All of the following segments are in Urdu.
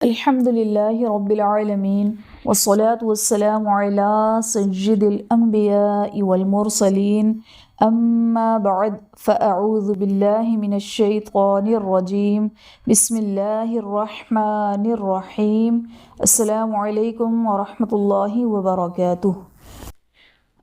الحمد لله رب العالمين والصلاة والسلام على سيد الأنبياء والمرسلين أما بعد فأعوذ بالله من الشيطان الرجيم بسم الله الرحمن الرحيم السلام عليكم ورحمة الله وبركاته۔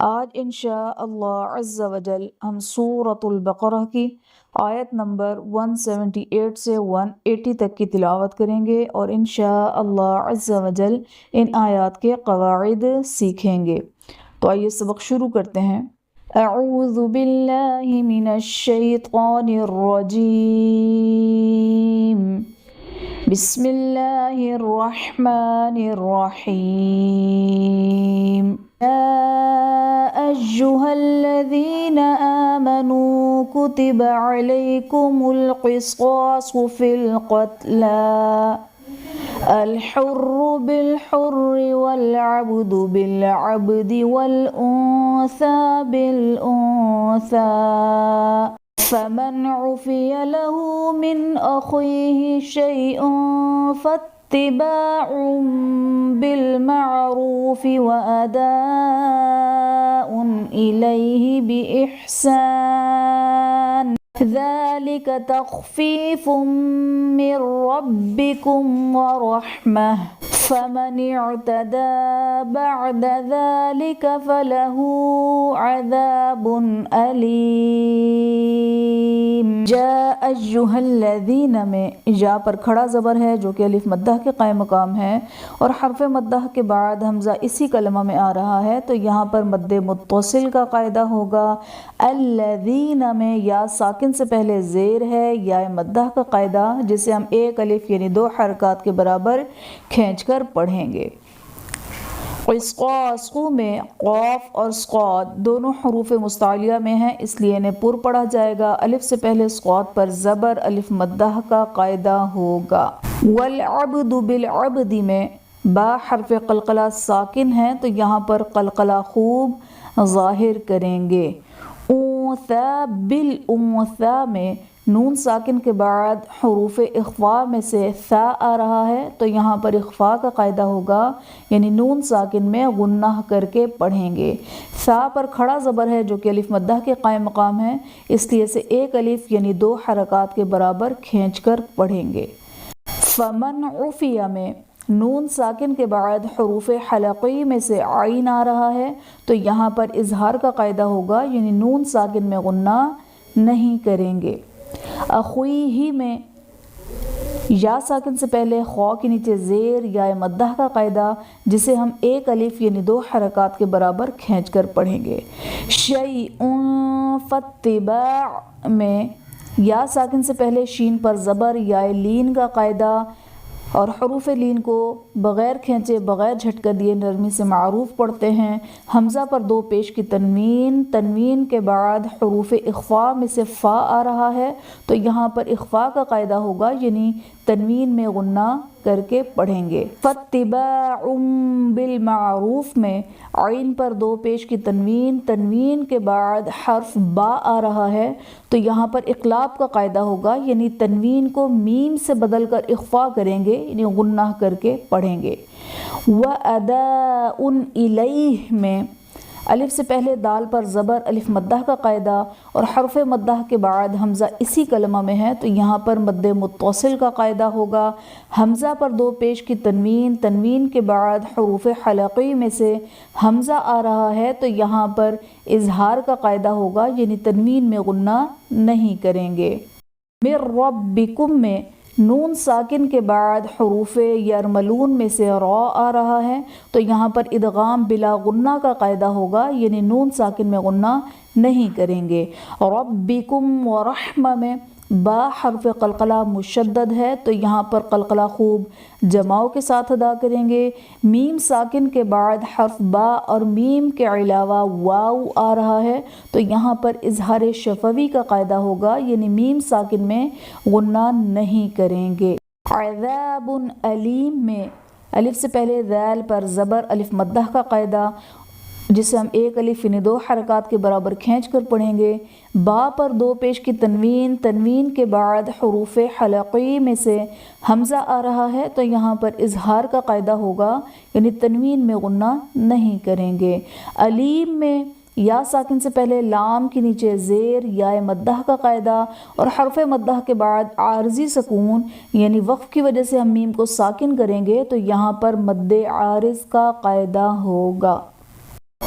آج انشاءاللہ عز و جل ہم سورۃ البقرہ کی آیت نمبر 178 سے 180 تک کی تلاوت کریں گے اور انشاءاللہ عز و جل ان آیات کے قواعد سیکھیں گے۔ تو آئیے سبق شروع کرتے ہیں۔ اعوذ باللہ من الشیطان الرجیم بسم اللہ الرحمن الرحیم۔ أيها الذين آمنوا كتب عليكم القصاص في القتلى الحر بالحر والعبد بالعبد والأنثى بالأنثى فمن عفي له من أخيه شيء فاتباع بالمعروف وأداء إليه بإحسان ذلك تخفيف من ربكم ورحمة فمن اعتدى بعد ذلك فله عذاب أليم۔ جاء أيها الذين میں جا پر کھڑا زبر ہے جو کہ الف مدہ کے قائم مقام ہے اور حرف مدہ کے بعد حمزہ اسی کلمہ میں آ رہا ہے تو یہاں پر مد متصل کا قاعدہ ہوگا۔ الذین میں یا ساکن سے پہلے زیر ہے یا مدہ کا قاعدہ جسے ہم ایک الف یعنی 2 حرکات کے برابر کھینچ کر پڑھیں گے۔ قصاص میں قاف اور صاد دونوں حروف مستعلیہ میں ہیں اس لیے انہیں پر پڑھا جائے گا۔ الف سے پہلے صاد پر زبر الف مدہ کا قاعدہ ہوگا۔ والعبد بالعبد میں با حرف قلقلہ ساکن ہے تو یہاں پر قلقلہ خوب ظاہر کریں گے۔ انثى بالانثى میں نون ساکن کے بعد حروف اخفاء میں سے ثا آ رہا ہے تو یہاں پر اخفاء کا قاعدہ ہوگا یعنی نون ساکن میں غنہ کر کے پڑھیں گے۔ ثا پر کھڑا زبر ہے جو کہ الف مدہ کے قائم مقام ہے اس لیے اسے ایک الف یعنی 2 حرکات کے برابر کھینچ کر پڑھیں گے۔ فمن عفیہ میں نون ساکن کے بعد حروف حلقی میں سے عین آ رہا ہے تو یہاں پر اظہار کا قاعدہ ہوگا یعنی نون ساکن میں غنہ نہیں کریں گے۔ اخویہ میں یا ساکن سے پہلے خوا کے نیچے زیر یا مدہ کا قاعدہ جسے ہم ایک الف یعنی 2 حرکات کے برابر کھینچ کر پڑھیں گے۔ شیء فاتباع میں یا ساکن سے پہلے شین پر زبر یا لین کا قاعدہ اور حروف لین کو بغیر کھینچے بغیر جھٹکا دیے نرمی سے معروف پڑھتے ہیں۔ حمزہ پر 2 پیش کی تنوین کے بعد حروف اخفاء میں سے فا آ رہا ہے تو یہاں پر اخفاء کا قاعدہ ہوگا یعنی تنوین میں غنہ کر کے پڑھیں گے۔ فاتباع بالمعروف میں عین پر 2 پیش کی تنوین کے بعد حرف با آ رہا ہے تو یہاں پر اقلاب کا قاعدہ ہوگا یعنی تنوین کو میم سے بدل کر اخفاء کریں گے یعنی غنہ کر کے پڑھیں گے۔ وَأَدَاءٌ إِلَيْهِ میں الف سے پہلے دال پر زبر الف مدہ کا قاعدہ اور حرف مدہ کے بعد حمزہ اسی کلمہ میں ہے تو یہاں پر مد متصل کا قاعدہ ہوگا۔ حمزہ پر 2 پیش کی تنوین کے بعد حروف حلقی میں سے حمزہ آ رہا ہے تو یہاں پر اظہار کا قاعدہ ہوگا یعنی تنوین میں غنہ نہیں کریں گے۔ من ربکم میں نون ساکن کے بعد حروف یرملون میں سے را آ رہا ہے تو یہاں پر ادغام بلا غنہ کا قاعدہ ہوگا یعنی نون ساکن میں غنہ نہیں کریں گے۔ ربکم ورحمہ میں با حرف قلقلہ مشدد ہے تو یہاں پر قلقلہ خوب جماؤ کے ساتھ ادا کریں گے۔ میم ساکن کے بعد حرف با اور میم کے علاوہ واو آ رہا ہے تو یہاں پر اظہار شفوی کا قاعدہ ہوگا یعنی میم ساکن میں غنہ نہیں کریں گے۔ عذاب علیم میں الف سے پہلے ذال پر زبر الف مدہ کا قاعدہ جسے ہم ایک الف یعنی 2 حرکات کے برابر کھینچ کر پڑھیں گے۔ با پر 2 پیش کی تنوین، تنوین کے بعد حروف حلقی میں سے حمزہ آ رہا ہے تو یہاں پر اظہار کا قاعدہ ہوگا، یعنی تنوین میں غنہ نہیں کریں گے۔ علیم میں یا ساکن سے پہلے لام کے نیچے زیر یا مدہ کا قاعدہ، اور حرف مدہ کے بعد عارضی سکون یعنی وقف کی وجہ سے ہم میم کو ساکن کریں گے تو یہاں پر مد عارض کا قاعدہ ہوگا۔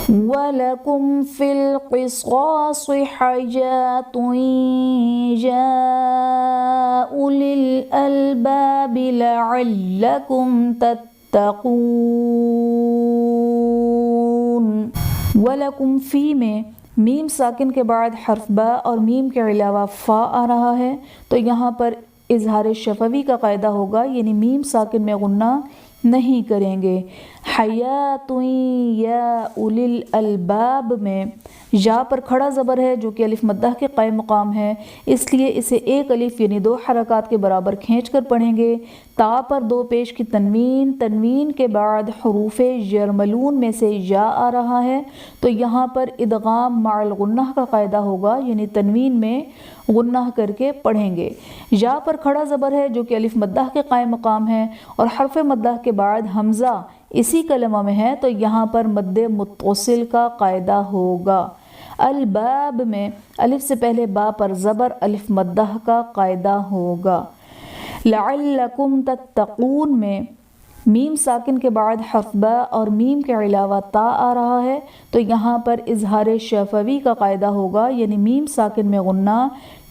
وَلَكُمْ فِي الْقِصَاصِ حَيَاةٌ يَا أُولِي الْأَلْبَابِ لَعَلَّكُمْ تَتَّقُونَ۔ وَلَكُمْ فی میں میم ساکن کے بعد حرف با اور میم کے علاوہ فا آ رہا ہے تو یہاں پر اظہار شفوی کا قاعدہ ہوگا، یعنی میم ساکن میں غنہ نہیں کریں گے۔ حیات یا اولی الالباب میں یا پر کھڑا زبر ہے جو کہ الف مدہ کے قائم مقام ہے، اس لیے اسے ایک الف یعنی 2 حرکات کے برابر کھینچ کر پڑھیں گے۔ تا پر 2 پیش کی تنوین، تنوین کے بعد حروف یرملون میں سے یا آ رہا ہے تو یہاں پر ادغام مع الغنہ کا قاعدہ ہوگا، یعنی تنوین میں غنہ کر کے پڑھیں گے۔ یا پر کھڑا زبر ہے جو کہ الف مدہ کے قائم مقام ہے اور حرف مدہ کے بعد حمزہ اسی کلمہ میں ہے تو یہاں پر مد متصل کا قاعدہ ہوگا۔ الباب میں الف سے پہلے با پر زبر الف مدہ کا قاعدہ ہوگا۔ لعلکم تتقون میں میم ساکن کے بعد حرف با اور میم کے علاوہ تا آ رہا ہے تو یہاں پر اظہار شفوی کا قاعدہ ہوگا، یعنی میم ساکن میں غنہ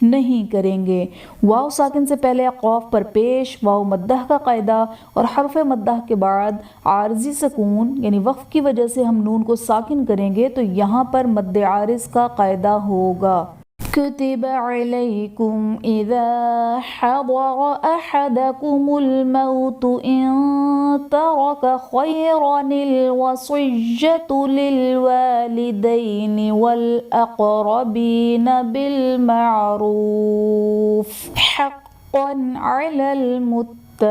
نہیں کریں گے۔ واو ساکن سے پہلے قوف پر پیش واو مدہ کا قاعدہ اور حرف مدہ کے بعد عارضی سکون یعنی وقف کی وجہ سے ہم نون کو ساکن کریں گے تو یہاں پر مد عارض کا قاعدہ ہوگا۔ كتب عليكم إذا حضر أحدكم الموت إن ترك خيرا الوصية للوالدين والأقربين بالمعروف حقا على المتقين۔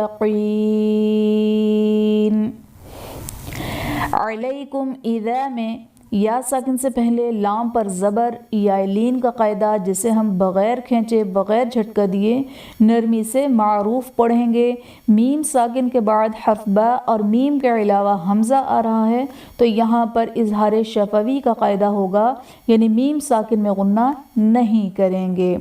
علیکم اذا میں یا ساکن سے پہلے لام پر زبر یا لین کا قاعدہ جسے ہم بغیر کھینچے بغیر جھٹکا دیے نرمی سے معروف پڑھیں گے۔ میم ساکن کے بعد حرف با اور میم کے علاوہ حمزہ آ رہا ہے تو یہاں پر اظہار شفوی کا قاعدہ ہوگا، یعنی میم ساکن میں غنہ نہیں کریں گے۔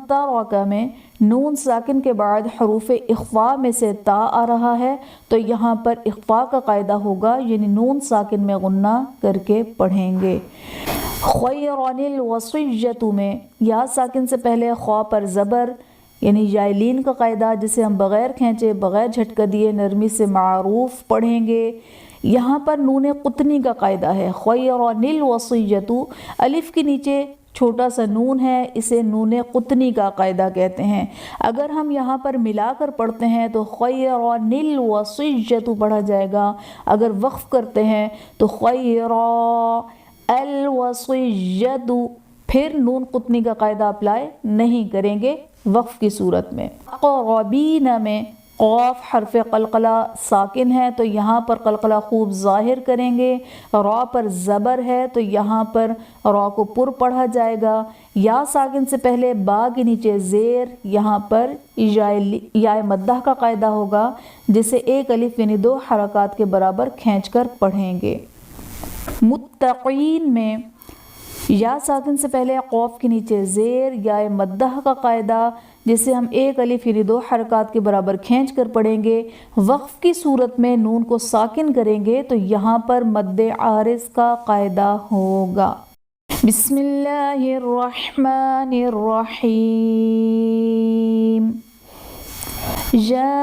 ترک میں نون ساکن کے بعد حروف اخفاء میں سے تا آ رہا ہے تو یہاں پر اخفاء کا قاعدہ ہوگا، یعنی نون ساکن میں غنہ کر کے پڑھیں گے۔ خیران الوصیۃ میں یا ساکن سے پہلے خوا پر زبر یعنی یائلین کا قاعدہ جسے ہم بغیر کھینچے بغیر جھٹکا دیے نرمی سے معروف پڑھیں گے۔ یہاں پر نون قطنی کا قاعدہ ہے۔ خیران الوصیۃ الف کے نیچے چھوٹا سا نون ہے، اسے نون قطنی کا قاعدہ کہتے ہیں۔ اگر ہم یہاں پر ملا کر پڑھتے ہیں تو خیران الوصیۃ پڑھا جائے گا، اگر وقف کرتے ہیں تو خیران الوصیۃ، پھر نون قطنی کا قاعدہ اپلائی نہیں کریں گے وقف کی صورت میں۔ اقربین میں قاف حرف قلقلہ ساکن ہے تو یہاں پر قلقلہ خوب ظاہر کریں گے۔ را پر زبر ہے تو یہاں پر را کو پر پڑھا جائے گا۔ یا ساکن سے پہلے با کے نیچے زیر، یہاں پر یا مدہ کا قاعدہ ہوگا جسے ایک الف یعنی 2 حرکات کے برابر کھینچ کر پڑھیں گے۔ متقین میں یا ساکن سے پہلے قوف کے نیچے زیر یا مدہ کا قاعدہ جسے ہم ایک الف یعنی 2 حرکات کے برابر کھینچ کر پڑھیں گے۔ وقف کی صورت میں نون کو ساکن کریں گے تو یہاں پر مد عارض کا قاعدہ ہوگا۔ بسم اللہ الرحمن الرحیم۔ یا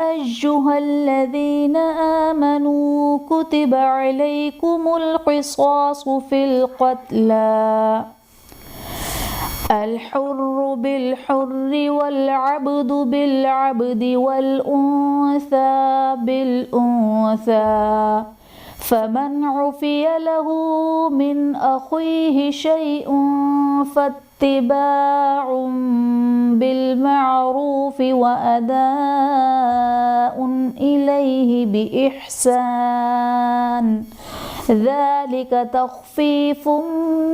ایہا الذین آمنوا کتب علیکم القصاص فی القتلی الحر بالحر والعبد بالعبد والأنثى بالأنثى فمن عفي له من أخيه شيء فاتباع بالمعروف وأداء إليه بإحسان ذلك تخفيف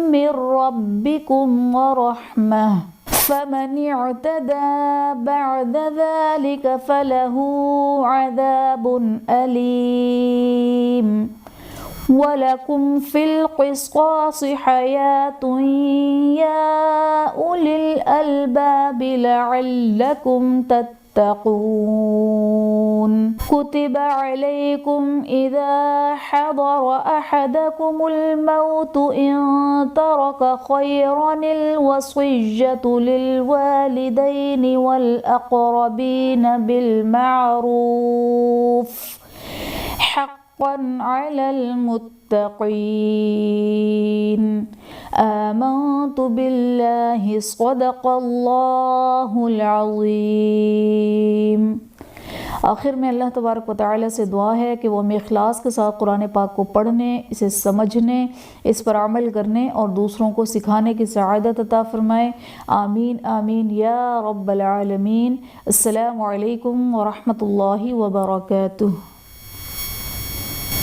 من ربكم ورحمة فمن اعتدى بعد ذلك فله عذاب أليم وَلَكُمْ فِي الْقِصَاصِ حَيَاةٌ يَا أُولِي الْأَلْبَابِ لَعَلَّكُمْ تَتَّقُونَ كُتِبَ عَلَيْكُمْ إِذَا حَضَرَ أَحَدَكُمُ الْمَوْتُ إِن تَرَكَ خَيْرًا الْوَصِيَّةُ لِلْوَالِدَيْنِ وَالْأَقْرَبِينَ بِالْمَعْرُوفِ حقا على المتقين آمنت بالله صدق اللہ العظیم۔ آخر میں اللہ تبارک و تعالی سے دعا ہے کہ وہ ہمیں اخلاص کے ساتھ قرآن پاک کو پڑھنے، اسے سمجھنے، اس پر عمل کرنے اور دوسروں کو سکھانے کی سعادت عطا فرمائے۔ آمین آمین یا رب العالمین۔ السلام علیکم ورحمۃ اللہ وبرکاتہ۔